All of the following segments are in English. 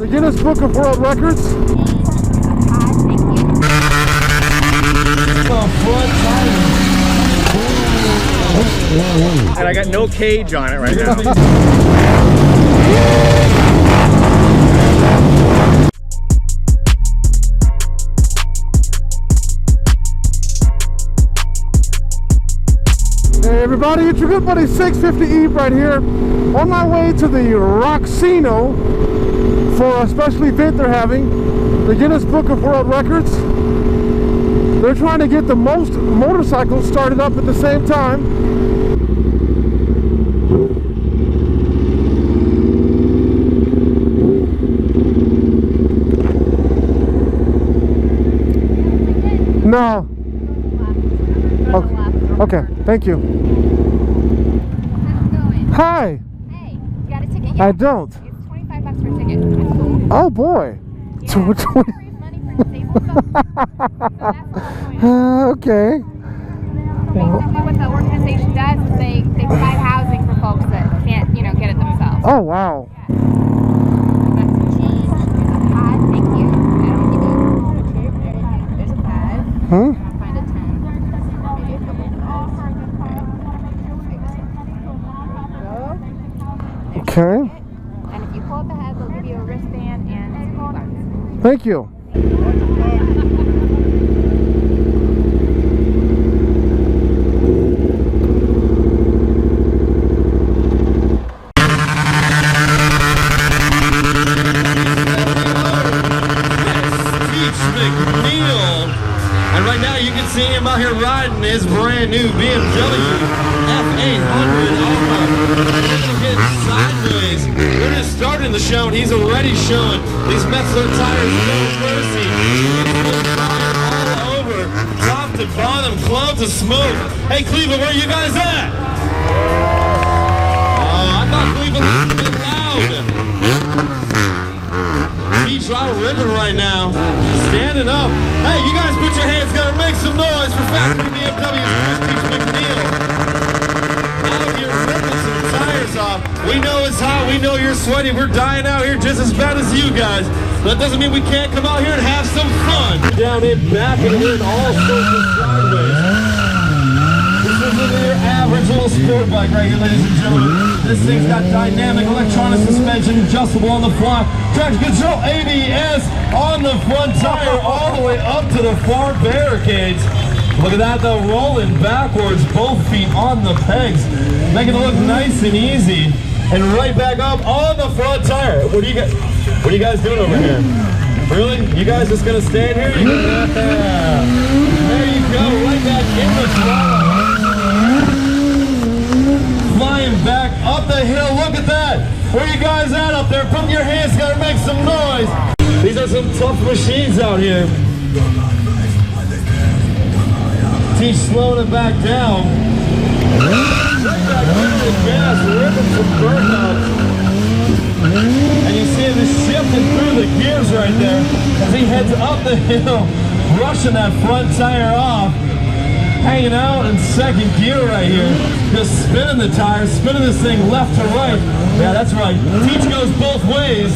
The Guinness Book of World Records. And I got no cage on it right now. Hey everybody, it's your good buddy 650 Eve right here, on my way to the Roxino for a special event they're having, the Guinness Book of World Records. They're trying to get the most motorcycles started up at the same time. No. Okay, thank you. Hi. Hey, you got a ticket yet? I don't. It's $25 for a ticket. That's cool. Oh boy. Yeah, money for disabled folks. Okay. Basically what the organization does is they provide housing for folks that can't, you know, get it themselves. Oh wow. That's some change. There's a pad. Thank you. I don't give you there's a pad. Huh? Find a 10. Maybe a couple of Okay. And if you pull up the head, they'll give you a wristband and some buttons. Thank you. Teach McNeil. And right now you can see him out here riding his brand new BMW F1000RR. Getting sideways. We're just starting the show and he's already showing these Metzler tires no mercy. All over, top to bottom, clouds of smoke. Hey Cleveland, where you guys at? I thought Cleveland was a bit loud. Teach out ripping right now, standing up. Hey, you guys put your hands together, make some noise for Factory BMW's Chris Teach McNeil. Out here ripping some tires off. We know it's hot, we know you're sweaty, we're dying out here just as bad as you guys. That doesn't mean we can't come out here and have some fun. Down in back and we're in all sorts of sideways. This isn't your average little sport bike right here, ladies and gentlemen. This thing's got dynamic electronic suspension, adjustable on the fly, traction control, ABS on the front tire, all the way up to the far barricades. Look at that though, rolling backwards, both feet on the pegs, making it look nice and easy. And right back up on the front tire. What are you guys doing over here? Really? You guys just gonna stand here? There you go, right back in the throttle. Flying back up the hill, look at that! Where you guys at up there? Put your hands together, make some noise! These are some tough machines out here. Teach slowing it back down. Right back into the gas, ripping some burnouts. And you see him just shifting through the gears right there as he heads up the hill, brushing that front tire off. Hanging out in second gear right here, just spinning the tires, spinning this thing left to right. Yeah, that's right. Teach goes both ways.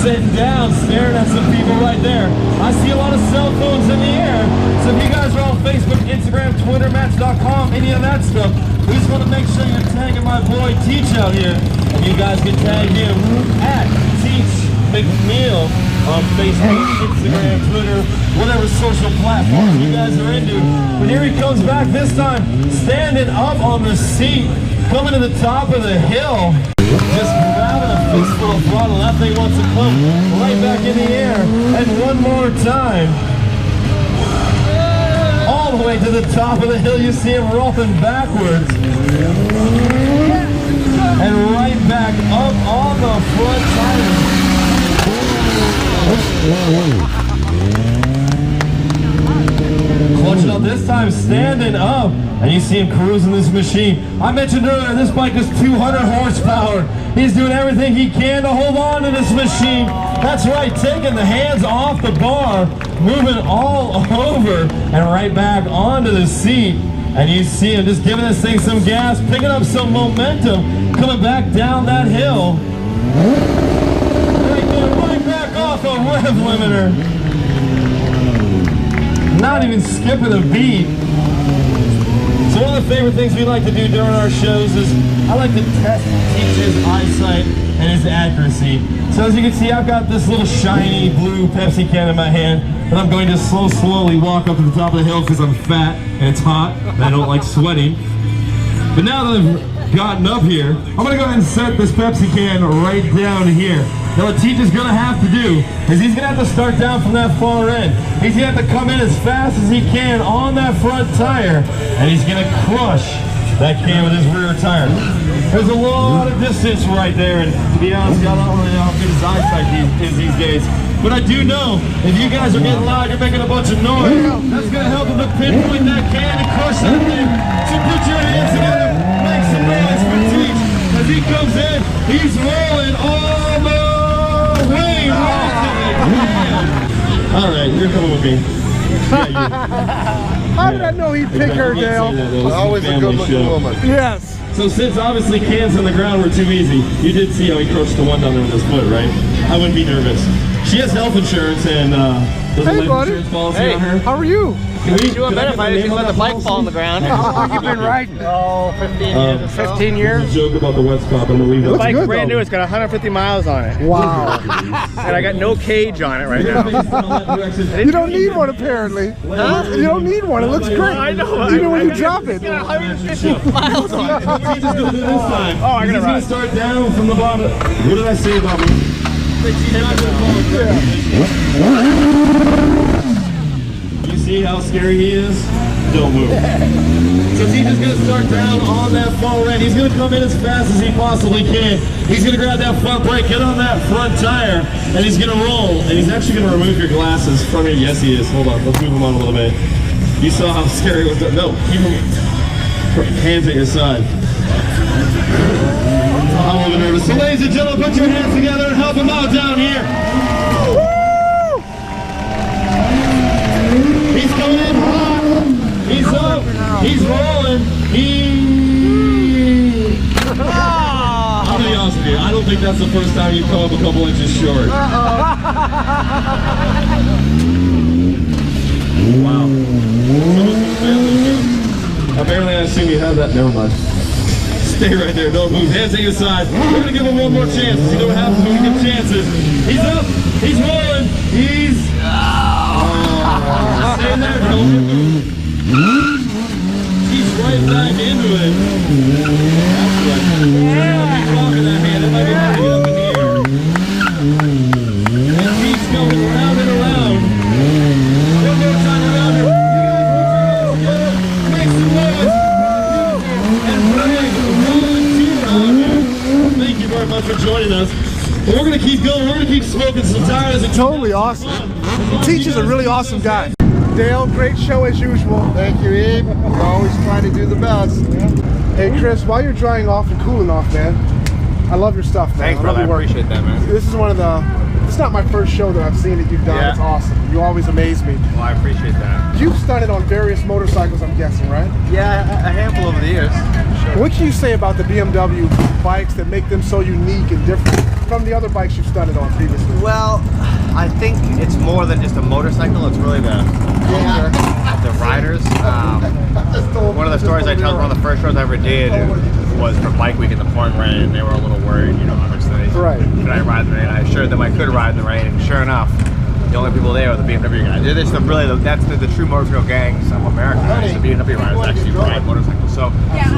Sitting down, staring at some people right there. I see a lot of cell phones in the air. So if you guys are on Facebook, Instagram, Twitter, Match.com, any of that stuff, we just want to make sure you're tagging my boy Teach out here. And you guys can tag him at Teach McNeil on Facebook, Instagram, Twitter, whatever social platform you guys are into. But here he comes back this time, standing up on the seat, coming to the top of the hill, just grabbing a fistful of throttle. That thing wants to come right back in the air. And one more time. All the way to the top of the hill, you see him rolling backwards. And right back up on the front tires. Clutching up this time, standing up, and you see him cruising this machine. I mentioned earlier, this bike is 200 horsepower. He's doing everything he can to hold on to this machine. That's right, taking the hands off the bar, moving all over, and right back onto the seat. And you see him just giving this thing some gas, picking up some momentum, coming back down that hill. rev limiter. Not even skipping a beat. So one of the favorite things we like to do during our shows is I like to test Teach's eyesight and his accuracy. So as you can see, I've got this little shiny blue Pepsi can in my hand, and I'm going to slowly walk up to the top of the hill because I'm fat and it's hot and I don't like sweating. But now that I've gotten up here, I'm going to go ahead and set this Pepsi can right down here. Now what Teach is going to have to do is he's going to have to start down from that far end. He's going to have to come in as fast as he can on that front tire, and he's going to crush that can with his rear tire. There's a lot of distance right there, and to be honest, I don't really know how good his eyesight is these days. But I do know, if you guys are getting loud, you're making a bunch of noise, that's going to help him to pinpoint that can and crush that thing. So put your hands together, make some noise for Teach. As he comes in, he's rolling all the way right to the can. All right, you're coming with me. How did I know he'd pick her, Dale? Always a good-looking woman. Yes. So since obviously cans on the ground were too easy, you did see how he crushed the one down there with his foot, right? I wouldn't be nervous. She has health insurance and there's a life insurance policy on her. How are you? You'd do it better if I didn't let the bike fall on the ground. How long have you been riding? Oh, 15 years or so. 15 years? There's a joke about the wet spot, but I'm gonna leave that. The bike's good, brand though. new, it's got 150 miles on it. Wow. And I got no cage on it right now. You don't need one, apparently. Huh? You don't need one. It looks great. I know. Even when you drop it. It's got 150 miles on it. Teach is gonna do this time. Oh, I gotta He's gonna ride. start down from the bottom. What did I say about me? You see how scary he is? Don't move. So Teach is going to start down on that far end. He's going to come in as fast as he possibly can. He's going to grab that front brake, get on that front tire, and he's going to roll. And he's actually going to remove your glasses from your. Yes, he is. Hold on. Let's move him on a little bit. You saw how scary it was. No, keep him. Hands at your side. I'm a little nervous. So ladies and gentlemen, put your hands together and help him out down here. He's coming in hot. He's up. He's rolling. I'm gonna be honest with you. I don't think that's the first time you've come up a couple inches short. Wow. Apparently, I assume you have that. Never mind. Stay right there. Don't move. Hands at your side. We're gonna give him one more chance. You know what happens when we give chances. He's up. He's rolling. He's. Stay there. Don't move. He's right back into it. That's right. He's rocking that hand. It might be hard to get up in the air. And he's going round and around. One more time around here. You guys make some noise. And bring thank you very much for joining us. But we're going to keep going. We're going to keep smoking some tires. And Totally awesome. Teach is a really awesome guy. Dale, great show as usual. Thank you, Eve. We're always trying to do the best. Hey, Chris, while you're drying off and cooling off, man, I love your stuff, man. Thanks, I love brother. I your work. appreciate that, man. This is one of the, it's not my first show that I've seen that you've done. Yeah. It's awesome. You always amaze me. Well, I appreciate that. You've stunted on various motorcycles, I'm guessing, right? Yeah, a handful over the years. Sure. What can you say about the BMW bikes that make them so unique and different from the other bikes you've stunted on previously? Well, I think it's more than just a motorcycle. It's really the culture of the riders. One of the stories I tell, one of the first shows I ever did was for Bike Week in the pouring rain, and they were a little worried, you know, obviously. Right. Could I ride in the rain? I assured them I could ride in the rain, and sure enough, the only people there were the BMW guys. It's that's the true motorcycle gangs of America. It's the BMW riders actually ride motorcycles. So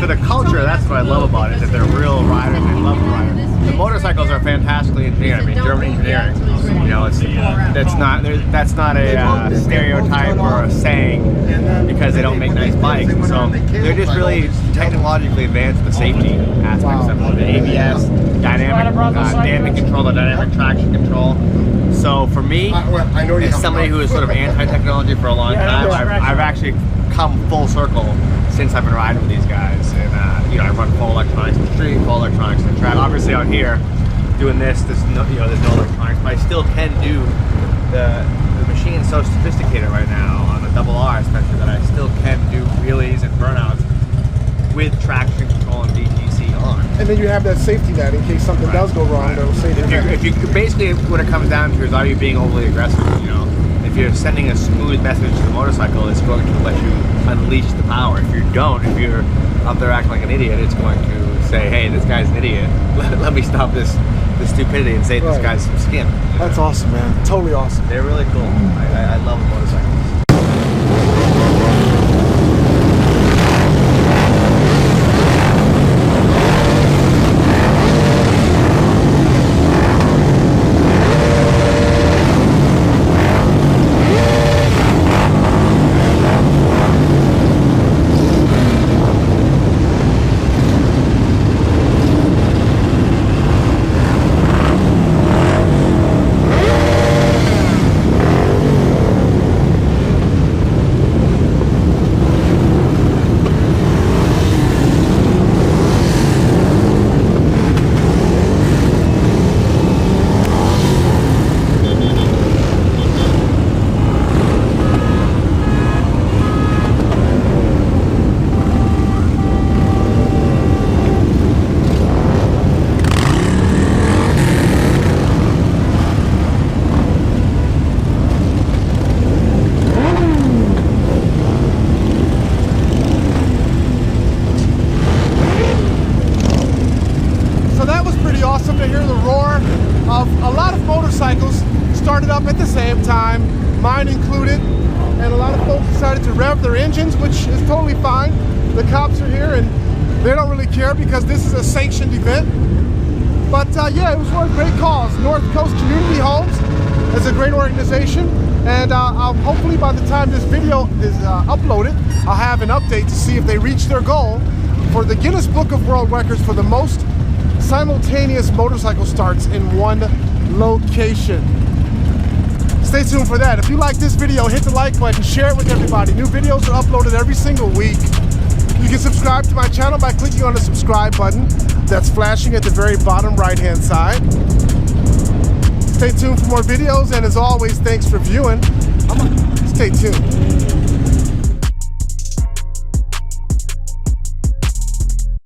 for the culture, that's what I love about it, is that they're real riders, they love the riders. The motorcycles are fantastically engineered. I mean, German engineering. You know, that's not a stereotype or a saying because they don't make nice bikes. So they're just really technologically advanced in the safety aspects of it. The ABS, dynamic control, the dynamic traction control. So for me, as somebody who is sort of anti-technology for a long time, I've actually come full circle since I've been riding with these guys. And you know, I run full electronics in the street, full electronics in the track. Obviously out here, doing this, there's no electronics, but I still can do the machine's so sophisticated right now on the RR especially that I still can do wheelies and burnouts with traction control and DTC on. And then you have that safety net in case something does go wrong. That'll save you. If you basically what it comes down to is, are you being overly aggressive? You know, if you're sending a smooth message to the motorcycle, it's going to let you unleash the power. If you don't, if you're up there acting like an idiot, it's going to say, hey, this guy's an idiot. Let me stop this stupidity and save this guy's some skin. That's awesome, man. Totally awesome. They're really cool. I love motorcycles. Awesome to hear the roar of a lot of motorcycles started up at the same time, mine included, and a lot of folks decided to rev their engines, which is totally fine. The cops are here and they don't really care because this is a sanctioned event. But yeah, it was one great cause. North Coast Community Homes is a great organization, and hopefully by the time this video is uploaded, I'll have an update to see if they reached their goal for the Guinness Book of World Records for the most simultaneous motorcycle starts in one location. Stay tuned for that. If you like this video, hit the like button, share it with everybody. New videos are uploaded every single week. You can subscribe to my channel by clicking on the subscribe button that's flashing at the very bottom right hand side. Stay tuned for more videos, and as always, thanks for viewing. Stay tuned.